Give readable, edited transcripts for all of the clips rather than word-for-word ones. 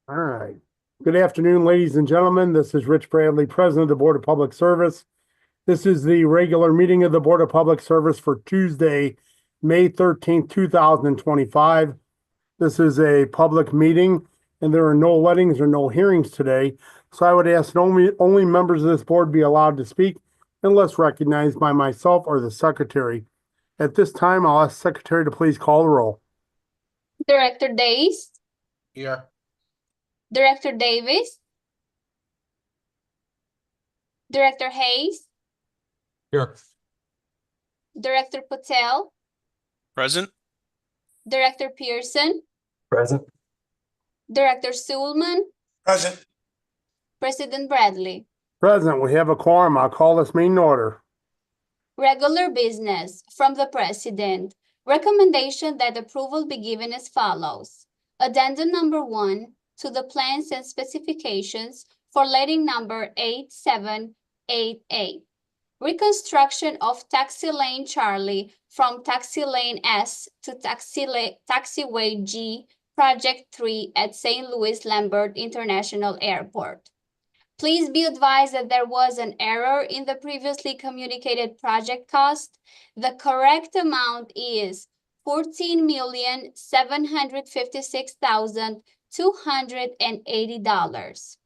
All right. Good afternoon, ladies and gentlemen. This is Rich Bradley, President of the Board of Public Service. This is the regular meeting of the Board of Public Service for Tuesday, May 13th, 2025. This is a public meeting and there are no lettings or no hearings today. So I would ask that only members of this board be allowed to speak unless recognized by myself or the secretary. At this time, I'll ask the secretary to please call the roll. Director Days, Here. Director Davis, Director Hayes, Here. Director Patel, Present. Director Pearson, Present. Director Sulman, Present. President Bradley. Present, we have a quorum. I'll call this meeting to order. Regular business from the President. Recommendation that approval be given as follows. Addendum number 1 to the plans and specifications for letting number 8788. Reconstruction of Taxi Lane Charlie from Taxi Lane S to Taxiway G, Project 3 at St. Louis Lambert International Airport. Please be advised that there was an error in the previously communicated project cost. The correct amount is $14,756,280.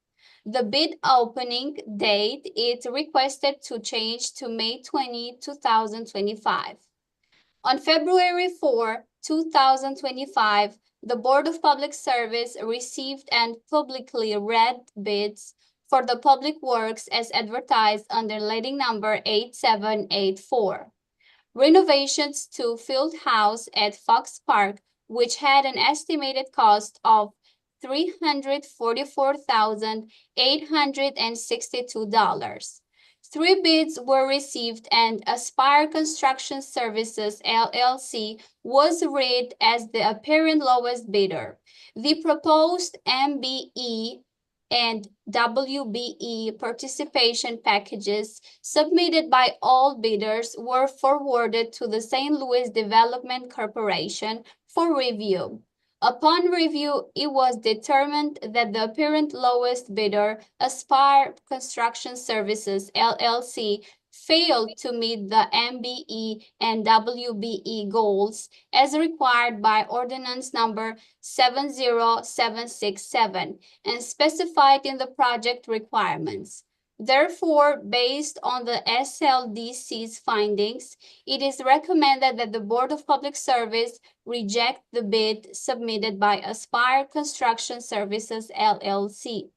The bid opening date is requested to change to May 20, 2025. On February 4, 2025, the Board of Public Service received and publicly read bids for the public works as advertised under letting number 8784. Renovations to Field House at Fox Park, which had an estimated cost of $344,862. 3 bids were received and Aspire Construction Services, LLC, was rated as the apparent lowest bidder. The proposed MBE and WBE participation packages submitted by all bidders were forwarded to the St. Louis Development Corporation for review. Upon review, it was determined that the apparent lowest bidder, Aspire Construction Services, LLC, failed to meet the MBE and WBE goals as required by Ordinance number 70767 and specified in the project requirements. Therefore, based on the SLDC's findings, it is recommended that the Board of Public Service reject the bid submitted by Aspire Construction Services, LLC.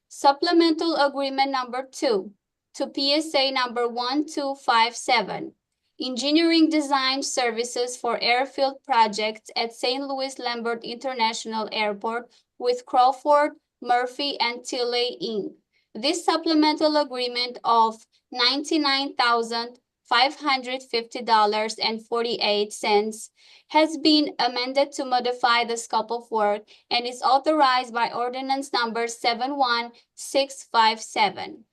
Supplemental Agreement number 2 to PSA number 1257, Engineering Design Services for Airfield Projects at St. Louis Lambert International Airport with Crawford, Murphy, and Tilley, Inc. This supplemental agreement of $99,550.48 has been amended to modify the scope of work and is authorized by Ordinance number 71657.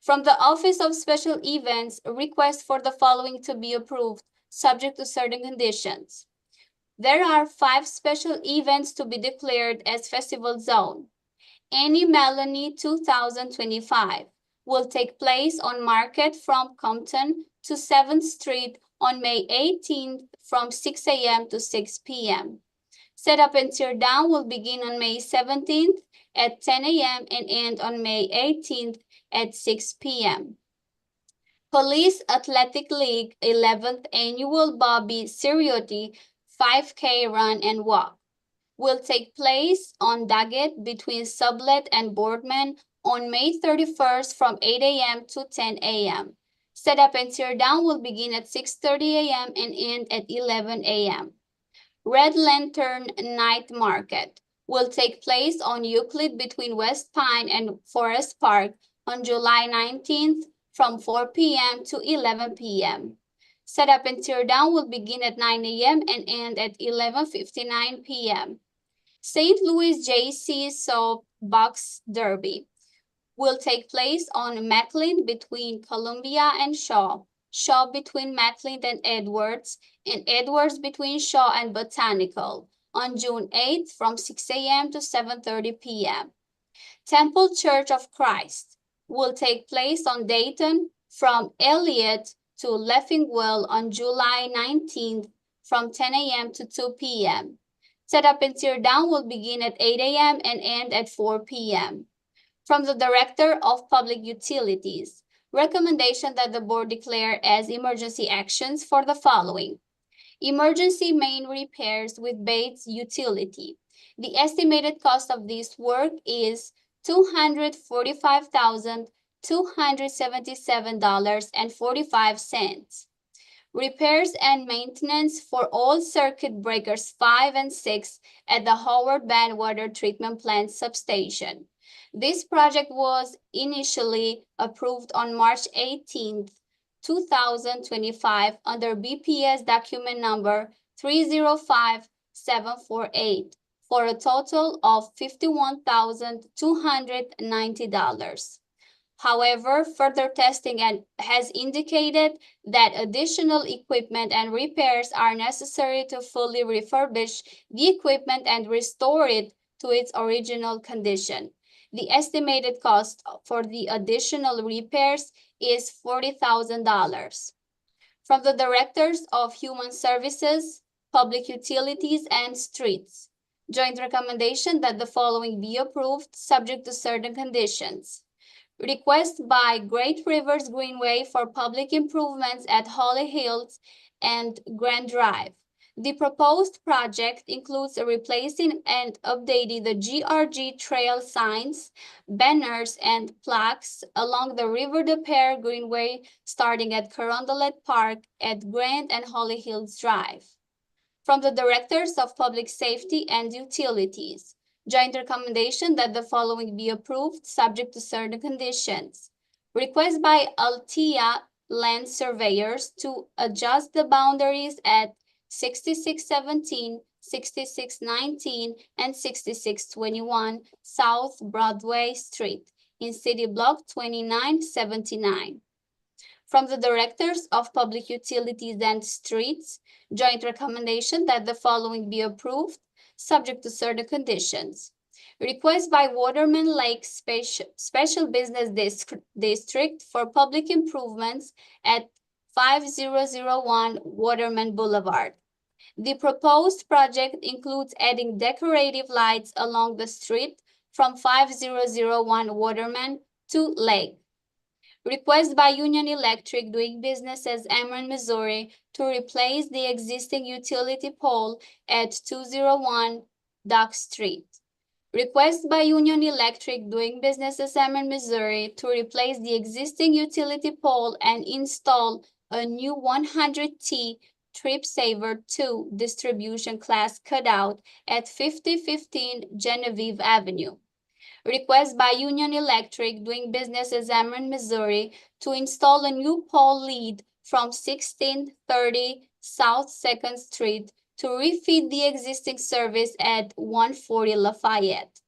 From the Office of Special Events, a request for the following to be approved, subject to certain conditions. There are 5 special events to be declared as festival zone. Annie Melanie 2025 will take place on Market from Compton to 7th Street on May 18th from 6 a.m. to 6 p.m. Setup and tear down will begin on May 17th at 10 a.m. and end on May 18th at 6 p.m. Police Athletic League 11th Annual Bobby Ceriotti 5K Run and Walk will take place on Daggett between Sublet and Boardman on May 31st from 8 a.m. to 10 a.m. Setup and tear down will begin at 6:30 a.m. and end at 11 a.m. Red Lantern Night Market will take place on Euclid between West Pine and Forest Park on July 19th from 4 p.m. to 11 p.m. Setup and tear down will begin at 9 a.m. and end at 11:59 p.m. St. Louis JC Soap Box Derby will take place on McLean between Columbia and Shaw, Shaw between McLean and Edwards between Shaw and Botanical on June 8th from 6 a.m. to 7:30 p.m. Temple Church of Christ will take place on Dayton from Elliott to Leffingwell on July 19th from 10 a.m. to 2 p.m. Setup and tear down will begin at 8 a.m. and end at 4 p.m. From the Director of Public Utilities, recommendation that the board declare as emergency actions for the following. Emergency main repairs with Bates Utility. The estimated cost of this work is $245,277.45. Repairs and maintenance for all circuit breakers 5 and 6 at the Howard Bend Water Treatment Plant substation. This project was initially approved on March 18th, 2025 under BPS document number 305748 for a total of $51,290. However, further testing has indicated that additional equipment and repairs are necessary to fully refurbish the equipment and restore it to its original condition. The estimated cost for the additional repairs is $40,000. From the Directors of Human Services, Public Utilities, and Streets, joint recommendation that the following be approved, subject to certain conditions. Request by Great Rivers Greenway for public improvements at Holly Hills and Grand Drive. The proposed project includes replacing and updating the GRG trail signs, banners, and plaques along the River des Peres Greenway starting at Carondelet Park at Grand and Holly Hills Drive. From the Directors of Public Safety and Utilities, joint recommendation that the following be approved, subject to certain conditions. Request by Altea Land Surveyors to adjust the boundaries at 6617, 6619, and 6621 South Broadway Street in City Block 2979. From the Directors of Public Utilities and Streets, joint recommendation that the following be approved, subject to certain conditions. Request by Waterman Lake Special Business District for public improvements at 5001 Waterman Boulevard. The proposed project includes adding decorative lights along the street from 5001 Waterman to Lake. Request by Union Electric doing business as Ameren, Missouri to replace the existing utility pole at 201 Dock Street. Request by Union Electric doing business as Ameren, Missouri to replace the existing utility pole and install a new 100T Trip Saver 2 distribution class cutout at 5015 Genevieve Avenue. Request by Union Electric doing business as Ameren, Missouri to install a new pole lead from 1630 South 2nd Street to refeed the existing service at 140 Lafayette.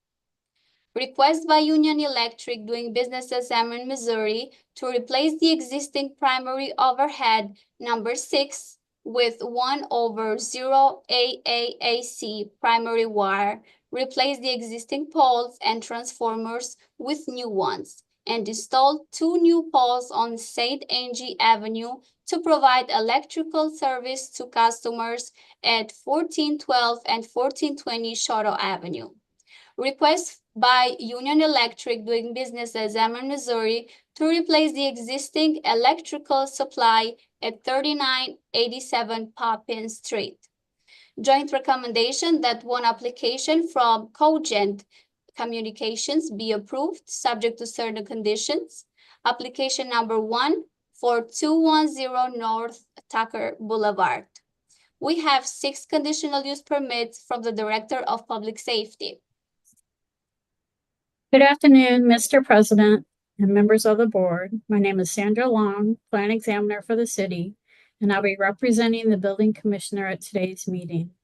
Request by Union Electric doing business as Ameren, Missouri to replace the existing primary overhead number 6 with 1/0 AAAC primary wire, replace the existing poles and transformers with new ones, and install 2 new poles on St. Angie Avenue to provide electrical service to customers at 1412 and 1420 Shoto Avenue. Request by Union Electric doing business as Ameren, Missouri to replace the existing electrical supply at 3987 Poppin Street. Joint recommendation that one application from Cogent Communications be approved, subject to certain conditions. Application number 1 for 210 North Tucker Boulevard. We have 6 conditional use permits from the Director of Public Safety. Good afternoon, Mr. President and members of the board. My name is Sandra Long, Plan Examiner for the city, and I'll be representing the Building Commissioner at today's meeting.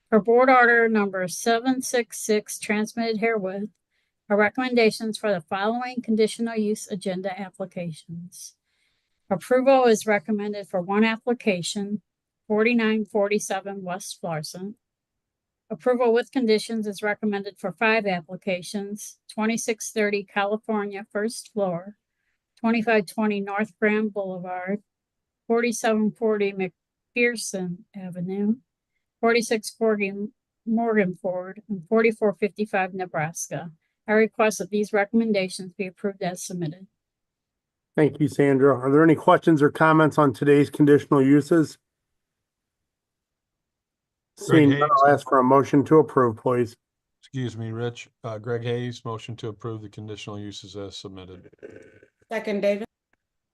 For Board Order number 766 transmitted herewith are recommendations for the following conditional use agenda applications. Approval is recommended for one application, 4947 West Florissant. Approval with conditions is recommended for 5 applications: 2630 California First Floor, 2520 North Grand Boulevard, 4740 McPherson Avenue, 4640 Morganford, and 4455 Nebraska. I request that these recommendations be approved as submitted. Thank you, Sandra. Are there any questions or comments on today's conditional uses? Seeing none, I'll ask for a motion to approve, please. Excuse me, Rich. Greg Hayes, motion to approve the conditional uses as submitted. Second, Davis.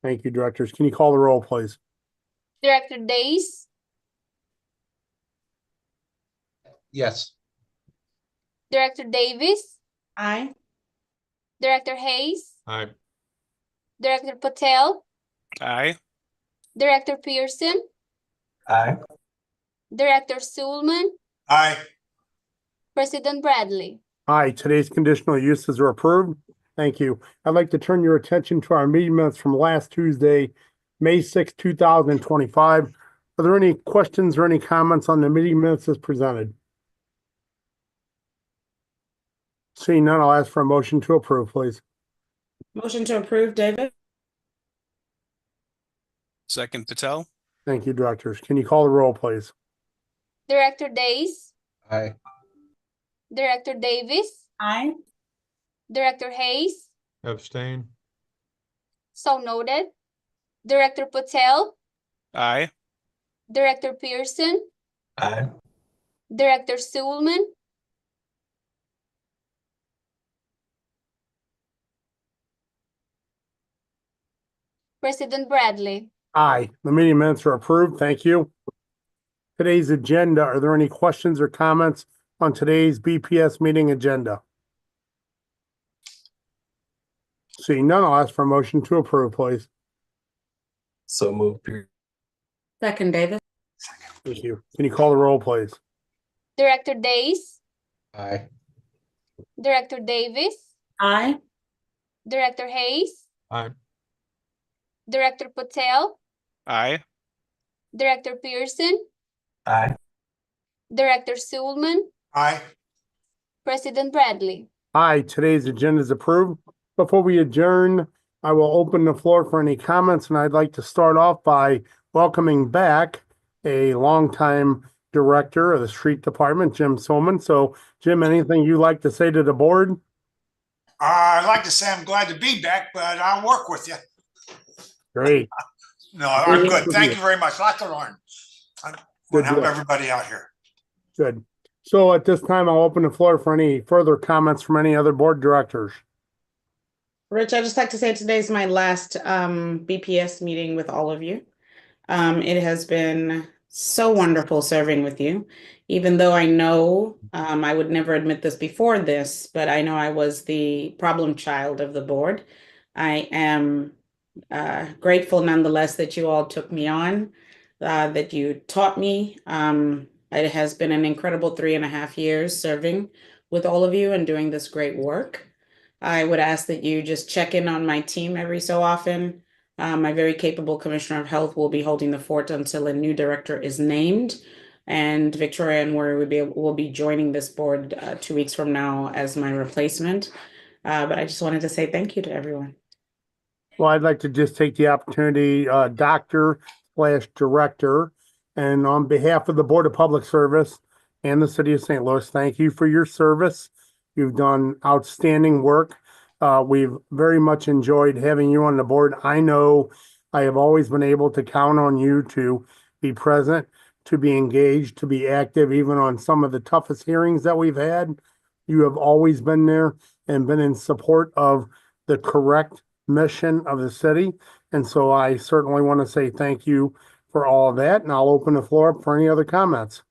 Thank you, directors. Can you call the roll, please? Director Days, Yes. Director Davis, Aye. Director Hayes, Aye. Director Patel, Aye. Director Pearson, Aye. Director Sulman, Aye. President Bradley. Aye, today's conditional uses are approved. Thank you. I'd like to turn your attention to our meeting minutes from last Tuesday, May 6, 2025. Are there any questions or any comments on the meeting minutes as presented? Seeing none, I'll ask for a motion to approve, please. Motion to approve, Davis. Second, Patel. Thank you, directors. Can you call the roll, please? Director Days, Aye. Director Davis, Aye. Director Hayes, Abstain. so noted. Director Patel, Aye. Director Pearson, Aye. Director Sulman, President Bradley. Aye, the meeting minutes are approved. Thank you. Today's agenda, are there any questions or comments on today's BPS meeting agenda? Seeing none, I'll ask for a motion to approve, please. So move. Second, Davis. Thank you. Can you call the roll, please? Director Days, Aye. Director Davis, Aye. Director Hayes, Aye. Director Patel, Aye. Director Pearson, Aye. Director Sulman, Aye. President Bradley. Aye, today's agenda is approved. Before we adjourn, I will open the floor for any comments, and I'd like to start off by welcoming back a longtime director of the street department, Jim Sulman. So, Jim, anything you'd like to say to the board? I'd like to say I'm glad to be back, but I'll work with you. Great. No, I'm good. Thank you very much. Lot to learn. I want Good to help deal. everybody out here. Good. So at this time, I'll open the floor for any further comments from any other board directors. Rich, I'd just like to say today's my last BPS meeting with all of you. It has been so wonderful serving with you, even though I know I would never admit this before this, but I know I was the problem child of the board. I am grateful nonetheless that you all took me on, that you taught me. It has been an incredible 3.5 years serving with all of you and doing this great work. I would ask that you just check in on my team every so often. My very capable Commissioner of Health will be holding the fort until a new director is named. And Victoria Nwori will be joining this board 2 weeks from now as my replacement. But I just wanted to say thank you to everyone. Well, I'd like to just take the opportunity, Doctor/Director, and on behalf of the Board of Public Service and the City of St. Louis, thank you for your service. You've done outstanding work. We've very much enjoyed having you on the board. I know I have always been able to count on you to be present, to be engaged, to be active, even on some of the toughest hearings that we've had. You have always been there and been in support of the correct mission of the city. And so I certainly want to say thank you for all of that. And I'll open the floor up for any other comments.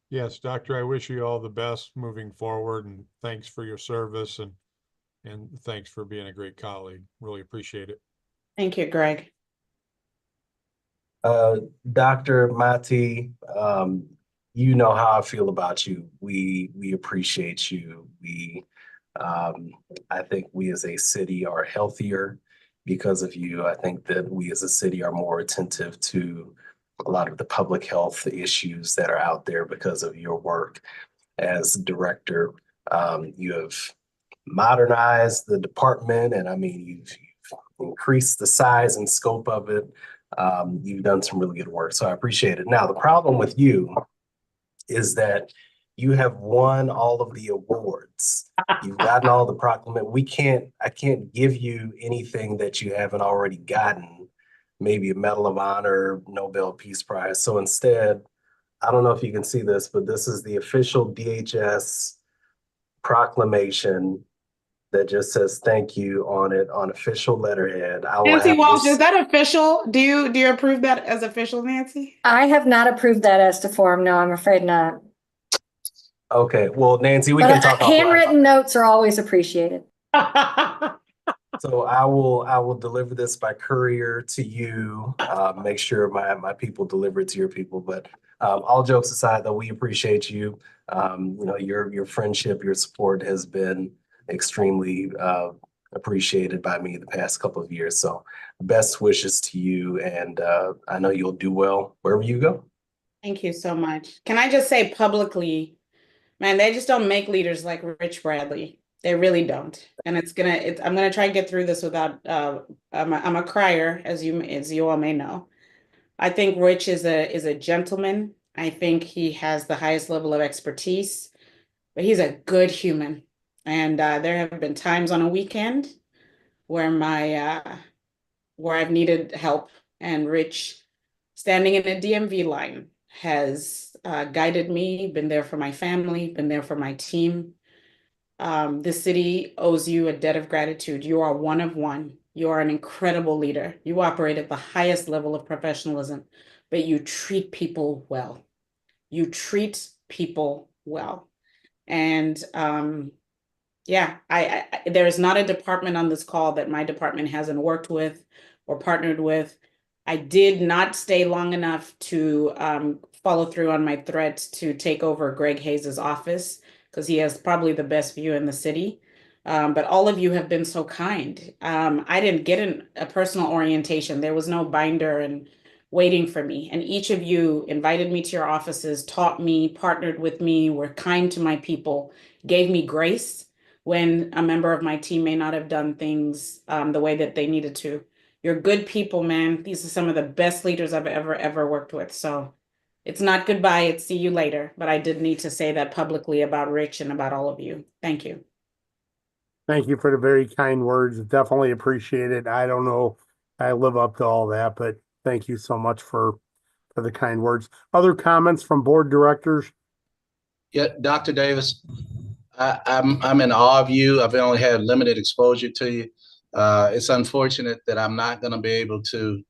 Yes, Doctor, I wish you all the best moving forward, and thanks for your service and thanks for being a great colleague. Really appreciate it. Thank you, Greg. Dr. Mati, you know how I feel about you. We appreciate you. I think we as a city are healthier because of you. I think that we as a city are more attentive to a lot of the public health issues that are out there because of your work as director. You have modernized the department, and I mean, you've increased the size and scope of it. You've done some really good work, so I appreciate it. Now, the problem with you is that you have won all of the awards. You've gotten all the proclamation. I can't give you anything that you haven't already gotten, maybe a Medal of Honor, Nobel Peace Prize. So instead, I don't know if you can see this, but this is the official DHS proclamation that just says thank you on it on official letterhead. I will Nancy have Walsh, this- is that official? Do you approve that as official, Nancy? I have not approved that as to form. No, I'm afraid not. Okay, well, Nancy, we But can talk offline about handwritten notes are always appreciated. So I will deliver this by courier to you. Make sure my people deliver it to your people. But all jokes aside, though, we appreciate you. You know, your friendship, your support has been extremely appreciated by me the past couple of years. So best wishes to you, and I know you'll do well wherever you go. Thank you so much. Can I just say publicly, man, they just don't make leaders like Rich Bradley. They really don't. And I'm gonna try and get through this without I'm a crier, as you all may know. I think Rich is a gentleman. I think he has the highest level of expertise, but he's a good human. And there have been times on a weekend where where I've needed help, and Rich, standing in a DMV line, has guided me, been there for my family, been there for my team. The city owes you a debt of gratitude. You are one of one. You are an incredible leader. You operate at the highest level of professionalism, but you treat people well. You treat people well. And yeah, there is not a department on this call that my department hasn't worked with or partnered with. I did not stay long enough to follow through on my threat to take over Greg Hayes's office, because he has probably the best view in the city. But all of you have been so kind. I didn't get a personal orientation. There was no binder and waiting for me. And each of you invited me to your offices, taught me, partnered with me, were kind to my people, gave me grace when a member of my team may not have done things the way that they needed to. You're good people, man. These are some of the best leaders I've ever worked with. So it's not goodbye, it's see you later. But I did need to say that publicly about Rich and about all of you. Thank you. Thank you for the very kind words. Definitely appreciate it. I don't know I live up to all that, but thank you so much for the kind words. Other comments from board directors? Yeah, Dr. Davis, I'm in awe of you. I've only had limited exposure to you. It's unfortunate that I'm not going to be able to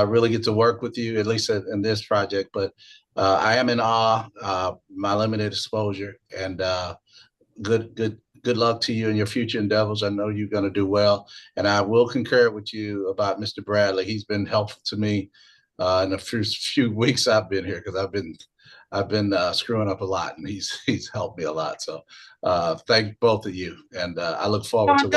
really get to work with you, at least in this project, but I am in awe, my limited exposure, and good luck to you in your future endeavors. I know you're going to do well, and I will concur with you about Mr. Bradley. He's been helpful to me in the few weeks I've been here, because I've been screwing up a lot, and he's helped me a lot. So thank both of you, and I look forward to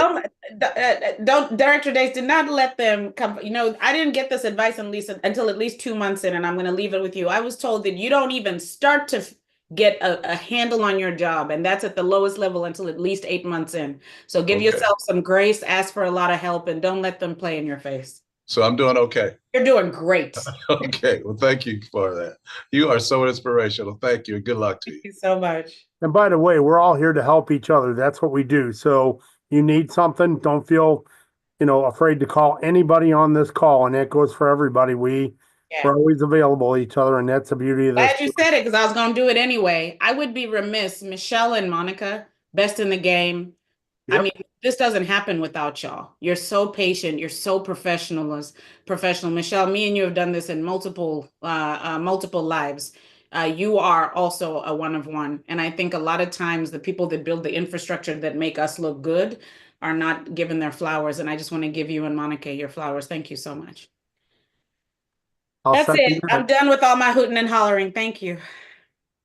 don't Director Dace, did not let them come. You know, I didn't get this advice until at least 2 months in, and I'm going to leave it with you. I was told that you don't even start to get a handle on your job, and that's at the lowest level until at least 8 months in. So give yourself some grace, ask for a lot of help, and don't let them play in your face. So I'm doing okay. You're doing great. Okay, well, thank you for that. You are so inspirational. Thank you, and good luck to you. Thank you so much. And by the way, we're all here to help each other. That's what we do. So you need something, don't feel, afraid to call anybody on this call. And that goes for everybody. We're always available to each other. And that's the beauty of this. Glad you said it, because I was going to do it anyway. I would be remiss. Michelle and Monica, best in the game. Yep. I mean, this doesn't happen without y'all. You're so patient. You're so professional. Michelle, me and you have done this in multiple lives. You are also a one of one. And I think a lot of times the people that build the infrastructure that make us look good are not given their flowers. And I just want to give you and Monica your flowers. Thank you so much. That's it. I'm done with all my hooting and hollering. Thank you.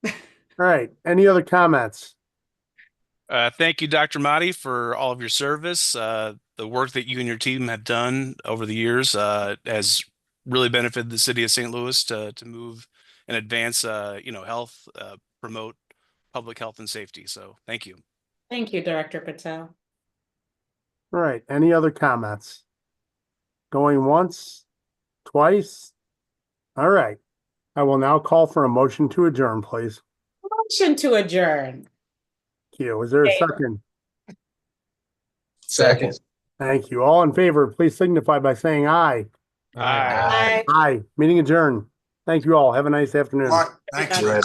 All right. Any other comments? Thank you, Dr. Mahdi, for all of your service. The work that you and your team have done over the years has really benefited the city of St. Louis to move and advance, health, promote public health and safety. So thank you. Thank you, Director Patel. All right, any other comments? Going once, twice? All right. I will now call for a motion to adjourn, please. Motion to adjourn. Thank you. Is there a second? Second. Thank you. All in favor, please signify by saying aye. Aye. Bye. Aye. Meeting adjourned. Thank you all. Have a nice afternoon. Thanks. Right.